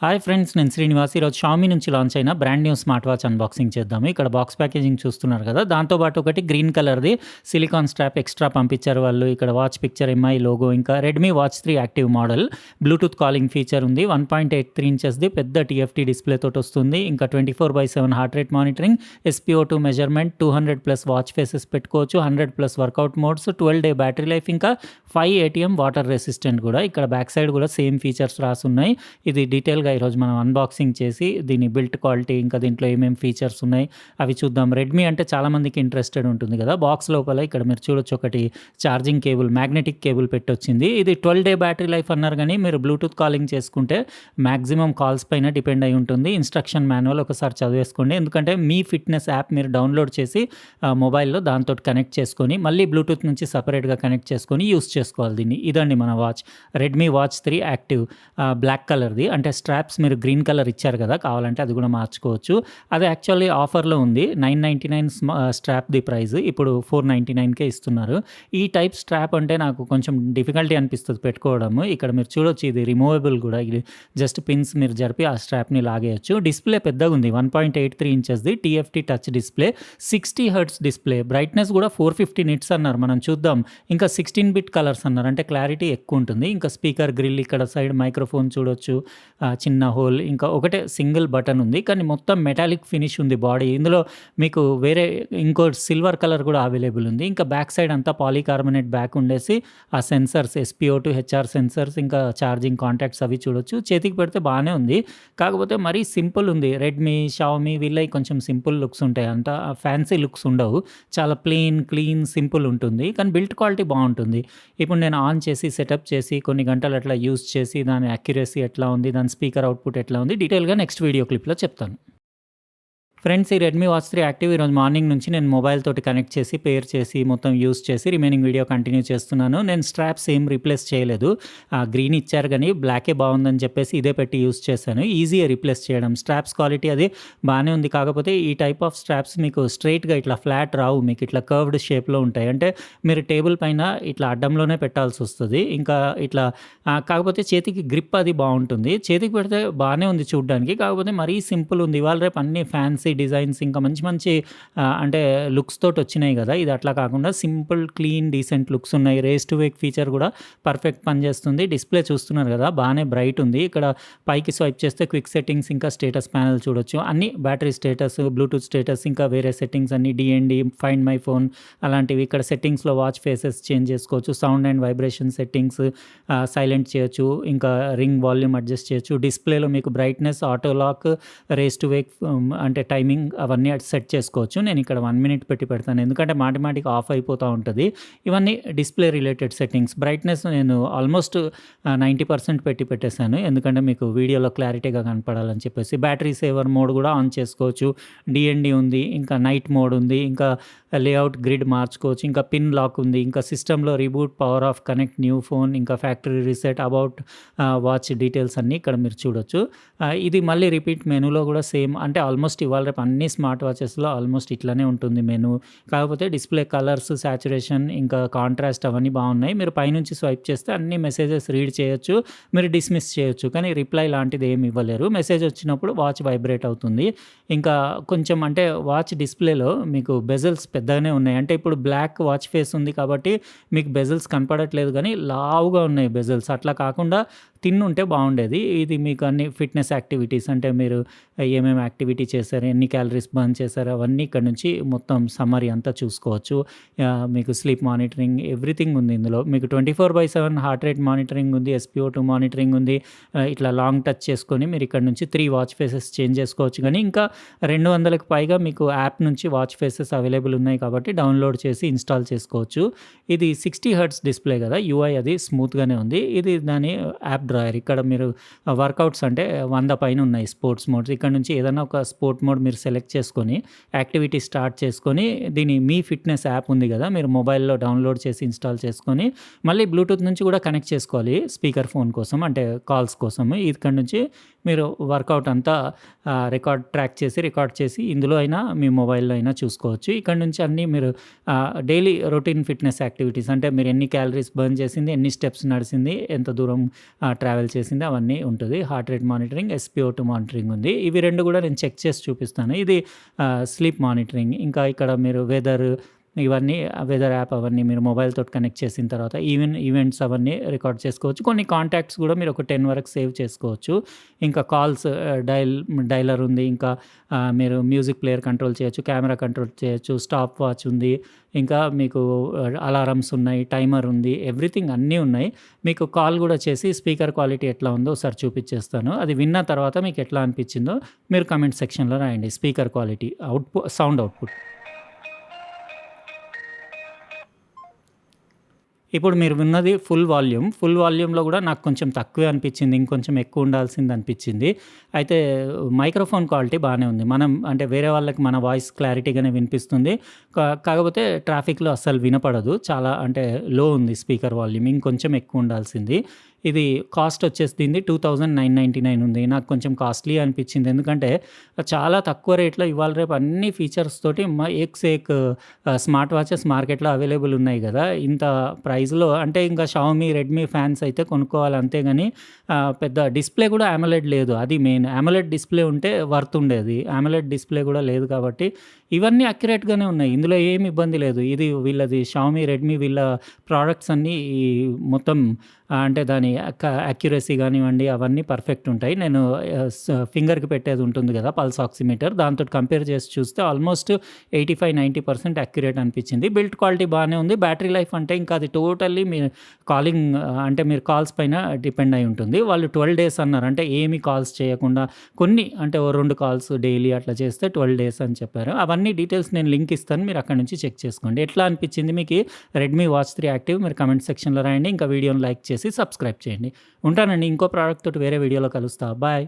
Hi friends, నేను శ్రీనివాస్. ఈరోజు Xiaomi నుంచి లాంచ్ అయిన brand new smart watch unboxing చేద్దాము. ఇక్కడ బాక్స్ ప్యాకేజింగ్ చూస్తున్నారు కదా, దాంతో పాటు ఒకటి గ్రీన్ కలర్‌ది సిలికాన్ స్ట్రాప్ ఎక్స్ట్రా పంపించారు వాళ్ళు. ఇక్కడ వాచ్ పిక్చర్, ఎంఐ లోగో, ఇంకా Redmi watch 3 active model, Bluetooth calling feature ఉంది. 1.83 ఇంచెస్‌ది పెద్ద టీఎఫ్టీ డిస్ప్లే తోటి వస్తుంది. ఇంకా 24/7 heart rate monitoring, SpO2 measurement, 200+ watch faces పెట్టుకోవచ్చు, 100+ workout modes, 12 day battery life, ఇంకా 5 ఏటీఎం వాటర్ రెసిస్టెంట్ కూడా. ఇక్కడ బ్యాక్ సైడ్ కూడా సేమ్ ఫీచర్స్ రాసున్నాయి. ఇది డీటెయిల్‌గా ఈరోజు మనం అన్బాక్సింగ్ చేసి దీని బిల్ట్ క్వాలిటీ, ఇంకా దీంట్లో ఏమేమి ఫీచర్స్ ఉన్నాయి అవి చూద్దాం. రెడ్మీ అంటే చాలామందికి ఇంట్రెస్టెడ్ ఉంటుంది కదా. బాక్స్ లోపల ఇక్కడ మీరు చూడొచ్చు, ఒకటి ఛార్జింగ్ కేబుల్, మ్యాగ్నెటిక్ కేబుల్ పెట్టొచ్చింది. ఇది 12 డే బ్యాటరీ లైఫ్ అన్నారు, కానీ మీరు బ్లూటూత్ కాలింగ్ చేసుకుంటే మ్యాక్సిమం కాల్స్ పైన డిపెండ్ అయి ఉంటుంది. ఇన్స్ట్రక్షన్ మాన్యువల్ ఒకసారి చదివేసుకోండి, ఎందుకంటే మీ ఫిట్నెస్ యాప్ మీరు డౌన్లోడ్ చేసి మొబైల్లో దాంతో కనెక్ట్ చేసుకొని మళ్ళీ బ్లూటూత్ నుంచి సపరేట్గా కనెక్ట్ చేసుకొని యూస్ చేసుకోవాలి దీన్ని. ఇదండి మన watch, Redmi watch 3 active, black కలర్ది. అంటే స్ట్రాప్స్ మీరు గ్రీన్ కలర్ ఇచ్చారు కదా, కావాలంటే అది కూడా మార్చుకోవచ్చు. అది యాక్చువల్లీ ఆఫర్లో ఉంది. 999 స్ట్రాప్ది ప్రైస్ ఇప్పుడు 499కే ఇస్తున్నారు. ఈ టైప్ స్ట్రాప్ అంటే నాకు కొంచెం డిఫికల్టీ అనిపిస్తుంది పెట్టుకోవడము. ఇక్కడ మీరు చూడొచ్చు, ఇది రిమూవబుల్ కూడా. ఇది జస్ట్ పిన్స్ మీరు జరిపి ఆ స్ట్రాప్ని లాగేయచ్చు. డిస్ప్లే పెద్దగా ఉంది, 1.83 ఇంచెస్ది TFT touch display, 60 hertz display, brightness కూడా 450 నిట్స్ అన్నారు. మనం చూద్దాం. ఇంకా 16 బిట్ కలర్స్ అన్నారు, అంటే క్లారిటీ ఎక్కువ ఉంటుంది. ఇంకా స్పీకర్ గ్రిల్, ఇక్కడ సైడ్ మైక్రోఫోన్ చూడొచ్చు, చిన్న హోల్, ఇంకా ఒకటే సింగిల్ బటన్ ఉంది, కానీ మొత్తం మెటాలిక్ ఫినిష్ ఉంది బాడీ. ఇందులో మీకు వేరే ఇంకో సిల్వర్ కలర్ కూడా అవైలబుల్ ఉంది. ఇంకా బ్యాక్ సైడ్ అంతా పాలీకార్బోనేట్ బ్యాక్ ఉండేసి ఆ సెన్సర్స్, ఎస్పీఓ2 హెచ్ఆర్ సెన్సర్స్, ఇంకా ఛార్జింగ్ కాంటాక్ట్స్ అవి చూడొచ్చు. చేతికి పెడితే బాగానే ఉంది, కాకపోతే మరీ సింపుల్ ఉంది. రెడ్మీ, షామీ వీళ్ళవి కొంచెం సింపుల్ లుక్స్ ఉంటాయి, అంత ఫ్యాన్సీ లుక్స్ ఉండవు. చాలా ప్లెయిన్, క్లీన్, సింపుల్ ఉంటుంది, కానీ బిల్ట్ క్వాలిటీ బాగుంటుంది. ఇప్పుడు నేను ఆన్ చేసి సెటప్ చేసి కొన్ని గంటలు అట్లా యూస్ చేసి దాని యాక్యురసీ ఎట్లా ఉంది, దాని స్పీకర్ అవుట్పుట్ ఎట్లా ఉంది, డీటెయిల్గా నెక్స్ట్ వీడియో క్లిప్లో చెప్తాను. ఫ్రెండ్స్, ఈ రెడ్మీ వాచ్ 3 యాక్టివ్ ఈరోజు మార్నింగ్ నుంచి నేను మొబైల్ తోటి కనెక్ట్ చేసి, పేర్ చేసి, మొత్తం యూస్ చేసి రిమైనింగ్ వీడియో కంటిన్యూ చేస్తున్నాను. నేను స్ట్రాప్స్ ఏం రీప్లేస్ చేయలేదు. గ్రీన్ ఇచ్చారు కానీ బ్లాకే బాగుందని చెప్పేసి ఇదే పెట్టి యూస్ చేశాను. ఈజీగా రీప్లేస్ చేయడం. స్ట్రాప్స్ క్వాలిటీ అది బాగానే ఉంది, కాకపోతే ఈ టైప్ ఆఫ్ స్ట్రాప్స్ మీకు స్ట్రైట్గా ఇట్లా ఫ్లాట్ రావు, మీకు ఇట్లా కర్వ్డ్ షేప్లో ఉంటాయి. అంటే మీరు టేబుల్ పైన ఇట్లా అడ్డంలోనే పెట్టాల్సి వస్తుంది. ఇంకా ఇట్లా కాకపోతే చేతికి గ్రిప్ అది బాగుంటుంది. చేతికి పెడితే బాగానే ఉంది చూడడానికి, కాకపోతే మరీ సింపుల్ ఉంది. ఇవాళ రేపు అన్ని ఫ్యాన్సీ డిజైన్స్, ఇంకా మంచి మంచి అంటే లుక్స్ తోటి వచ్చినాయి కదా. ఇది అట్లా కాకుండా సింపుల్, క్లీన్, డీసెంట్ లుక్స్ ఉన్నాయి. రేస్ టు వేక్ ఫీచర్ కూడా పర్ఫెక్ట్ పనిచేస్తుంది. డిస్ప్లే చూస్తున్నారు కదా, బాగానే బ్రైట్ ఉంది. ఇక్కడ పైకి స్వైప్ చేస్తే క్విక్ సెట్టింగ్స్, ఇంకా స్టేటస్ ప్యానల్ చూడొచ్చు. అన్ని బ్యాటరీ స్టేటస్, బ్లూటూత్ స్టేటస్, ఇంకా వేరే సెట్టింగ్స్ అన్ని డిఎన్డి, ఫైండ్ మై ఫోన్ అలాంటివి. ఇక్కడ సెట్టింగ్స్లో వాచ్ ఫేసెస్ చేంజ్ చేసుకోవచ్చు, sound and vibration settings silent చేయొచ్చు, ఇంకా రింగ్ వాల్యూమ్ అడ్జస్ట్ చేయొచ్చు. డిస్ప్లేలో మీకు brightness, auto lock, raise to wake అంటే టైమింగ్ అవన్నీ సెట్ చేసుకోవచ్చు. నేను ఇక్కడ 1 మినిట్ పెట్టి పెడతాను, ఎందుకంటే మాటిమాటికి ఆఫ్ అయిపోతూ ఉంటుంది. ఇవన్నీ డిస్ప్లే రిలేటెడ్ సెట్టింగ్స్. బ్రైట్నెస్ నేను ఆల్మోస్ట్ 90% పెట్టి పెట్టేశాను, ఎందుకంటే మీకు వీడియోలో క్లారిటీగా కనపడాలని చెప్పేసి. బ్యాటరీ సేవర్ మోడ్ కూడా ఆన్ చేసుకోవచ్చు. డిఎన్డి ఉంది, ఇంకా నైట్ మోడ్ ఉంది, ఇంకా లేఅవుట్ గ్రిడ్ మార్చుకోవచ్చు, ఇంకా పిన్ లాక్ ఉంది, ఇంకా సిస్టంలో reboot, power off, connect new phone, ఇంకా factory reset, about watch details అన్నీ ఇక్కడ మీరు చూడొచ్చు. ఇది మళ్ళీ రిపీట్ మెనూలో కూడా సేమ్, అంటే ఆల్మోస్ట్ ఇవాళ రేపు అన్ని స్మార్ట్ వాచెస్లో ఆల్మోస్ట్ ఇట్లానే ఉంటుంది మెనూ. కాకపోతే డిస్ప్లే కలర్స్, సాచురేషన్, ఇంకా కాంట్రాస్ట్ అవన్నీ బాగున్నాయి. మీరు పైనుంచి స్వైప్ చేస్తే అన్ని మెసేజెస్ రీడ్ చేయొచ్చు, మీరు డిస్మిస్ చేయొచ్చు, కానీ రిప్లై లాంటిది ఏమి ఇవ్వలేరు. మెసేజ్ వచ్చినప్పుడు వాచ్ వైబ్రేట్ అవుతుంది. ఇంకా కొంచెం అంటే వాచ్ డిస్ప్లేలో మీకు బెజల్స్ పెద్దగానే ఉన్నాయి. అంటే ఇప్పుడు బ్లాక్ వాచ్ ఫేస్ ఉంది కాబట్టి మీకు బెజల్స్ కనపడట్లేదు, కానీ లావుగా ఉన్నాయి బెజల్స్. అట్లా కాకుండా థిన్ ఉంటే బాగుండేది. ఇది మీకు అన్ని ఫిట్నెస్ యాక్టివిటీస్, అంటే మీరు ఏమేమి యాక్టివిటీ చేశారు, ఎన్ని క్యాలరీస్ బర్న్ చేశారు, అవన్నీ ఇక్కడ నుంచి మొత్తం సమ్మరీ అంతా చూసుకోవచ్చు. మీకు స్లీప్ మానిటరింగ్, ఎవ్రీథింగ్ ఉంది ఇందులో. మీకు 24/7 హార్ట్ రేట్ మానిటరింగ్ ఉంది, ఎస్పీఓ2 మానిటరింగ్ ఉంది. ఇట్లా లాంగ్ టచ్ చేసుకొని మీరు ఇక్కడ నుంచి 3 వాచ్ ఫేసెస్ చేంజ్ చేసుకోవచ్చు. కానీ ఇంకా 200కి పైగా మీకు యాప్ నుంచి వాచ్ ఫేసెస్ అవైలబుల్ ఉన్నాయి కాబట్టి డౌన్లోడ్ చేసి ఇన్స్టాల్ చేసుకోవచ్చు. ఇది 60 హెర్ట్జ్ డిస్ప్లే కదా, యూఐ అది స్మూత్గానే ఉంది. ఇది దాని యాప్ డ్రాయర్. ఇక్కడ మీరు వర్కౌట్స్ అంటే 100 పైన ఉన్నాయి స్పోర్ట్స్ మోడ్స్. ఇక్కడ నుంచి ఏదైనా ఒక స్పోర్ట్ మోడ్ మీరు సెలెక్ట్ చేసుకొని యాక్టివిటీ స్టార్ట్ చేసుకొని దీని మీ ఫిట్నెస్ యాప్ ఉంది కదా, మీరు మొబైల్లో డౌన్లోడ్ చేసి ఇన్స్టాల్ చేసుకొని మళ్ళీ బ్లూటూత్ నుంచి కూడా కనెక్ట్ చేసుకోవాలి స్పీకర్ ఫోన్ కోసం, అంటే కాల్స్ కోసం. ఇక్కడ నుంచి మీరు వర్కౌట్ అంతా రికార్డ్ చేసి ఇందులో అయినా మీ మొబైల్లో అయినా చూసుకోవచ్చు. ఇక్కడ నుంచి అన్నీ మీరు డైలీ రొటీన్ ఫిట్నెస్ యాక్టివిటీస్, అంటే మీరు ఎన్ని క్యాలరీస్ బర్న్ చేసింది, ఎన్ని స్టెప్స్ నడిచింది, ఎంత దూరం ట్రావెల్ చేసింది అవన్నీ ఉంటది. హార్ట్ రేట్ మానిటరింగ్, ఎస్‌పిఓ2 మానిటరింగ్ ఉంది. ఇవి 2 గూడా నేను చెక్ చేసి చూపిస్తాను. ఇది స్లీప్ మానిటరింగ్. ఇంకా ఇక్కడ మీరు ఇవన్నీ వెదర్ యాప్ అవన్నీ మీరు మొబైల్‌తోటి కనెక్ట్ చేసిన తర్వాత ఈవెంట్స్ అవన్నీ రికార్డ్ చేసుకోవచ్చు. కొన్ని కాంటాక్ట్స్ గూడా మీరు ఒక 10 వరకు సేవ్ చేసుకోవచ్చు. ఇంకా కాల్స్ డైలర్ ఉంది. ఇంకా మీరు మ్యూజిక్ ప్లేయర్ కంట్రోల్ చేయొచ్చు. కెమెరా కంట్రోల్ చేయొచ్చు. స్టాప్ వాచ్ ఉంది. ఇంకా మీకు అలారమ్స్ ఉన్నాయి. టైమర్ ఉంది. ఎవ్రీథింగ్ అన్నీ ఉన్నాయి. మీకు కాల్ గూడా చేసి స్పీకర్ క్వాలిటీ ఎట్లా ఉందో ఒకసారి చూపిచ్చేస్తాను. అది విన్న తర్వాత మీకు ఎట్లా అనిపిచ్చిందో మీరు కామెంట్ సెక్షన్‌లో రాయండి. Speaker quality, sound output. ఇప్పుడు మీరు విన్నది ఫుల్ వాల్యూమ్. ఫుల్ వాల్యూమ్‌లో గూడా నాకు కొంచెం తక్కువే అనిపిచ్చింది. ఇంకొంచెం ఎక్కువ ఉండాల్సిందనిపిచ్చింది. అయితే మైక్రోఫోన్ క్వాలిటీ బానే ఉంది. మనం అంటే వేరే వాళ్ళకి మన వాయిస్ క్లారిటీగానే వినిపిస్తుంది. కాకపోతే ట్రాఫిక్‌లో అస్సలు వినపడదు. చాలా అంటే లో ఉంది స్పీకర్ వాల్యూమ్. ఇంకొంచెం ఎక్కువ ఉండాల్సింది. ఇది కాస్ట్ వచ్చేసి దీనిది 2999 ఉంది. నాకు కొంచెం కాస్ట్‌లీ అనిపిచ్చింది. ఎందుకంటే చాలా తక్కువ రేట్‌లో ఇవాళ రేపు అన్ని ఫీచర్స్ తోటి ఏక్ సే ఏక్ స్మార్ట్ వాచెస్ మార్కెట్‌లో అవైలబుల్ ఉన్నాయి గదా! ఇంత ప్రైస్‌లో అంటే ఇంకా షావమీ, రెడ్మీ ఫ్యాన్స్ అయితే కొనుక్కోవాలి అంతే గాని పెద్ద డిస్‌ప్లే గూడా అమోలెడ్ లేదు. అది మెయిన్. అమోలెడ్ డిస్‌ప్లే ఉంటే వర్త్ ఉండేది. అమోలెడ్ డిస్‌ప్లే గూడా లేదు కాబట్టి ఇవన్నీ అక్యురేట్‌గానే ఉన్నాయి. ఇందులో ఏమి ఇబ్బంది లేదు. ఇది వీళ్ళది షావమీ, రెడ్మీ వీళ్ళ ప్రొడక్ట్స్ అన్నీ ఈ మొత్తం అంటే దాని అక్యురసీ గానివ్వండి అవన్నీ పర్ఫెక్ట్ ఉంటాయి. నేను ఫింగర్‌కి పెట్టేది ఉంటుంది గదా! పల్స్ ఆక్సిమీటర్ దాంతోటి కంపేర్ చేసి చూస్తే ఆల్మోస్ట్ 85-90% అక్యురేట్ అనిపిచ్చింది. బిల్డ్ క్వాలిటీ బానే ఉంది. బ్యాటరీ లైఫ్ అంటే ఇంకా అది టోటల్లీ మీ కాలింగ్ అంటే మీరు కాల్స్ పైన డిపెండ్ అయి ఉంటుంది. వాళ్ళు 12 డేస్ అన్నారు. అంటే ఏమి కాల్స్ చేయకుండా కొన్ని అంటే ఓ 2 కాల్స్ డైలీ అట్లా చేస్తే 12 డేస్ అని చెప్పారు. అవన్నీ డీటెయిల్స్ నేను లింక్ ఇస్తాను. మీరు అక్కడి నుంచి చెక్ చేసుకోండి. ఎట్లా అనిపిచ్చింది మీకీ రెడ్మీ వాచ్ 3 యాక్టివ్? మీరు కామెంట్ సెక్షన్‌లో రాయండి. ఇంకా వీడియోని లైక్ చేసి సబ్స్క్రైబ్ చేయండి. ఉంటానండి. ఇంకో ప్రాడక్ట్ తోటి వేరే వీడియోలో కలుస్తా. బాయ్.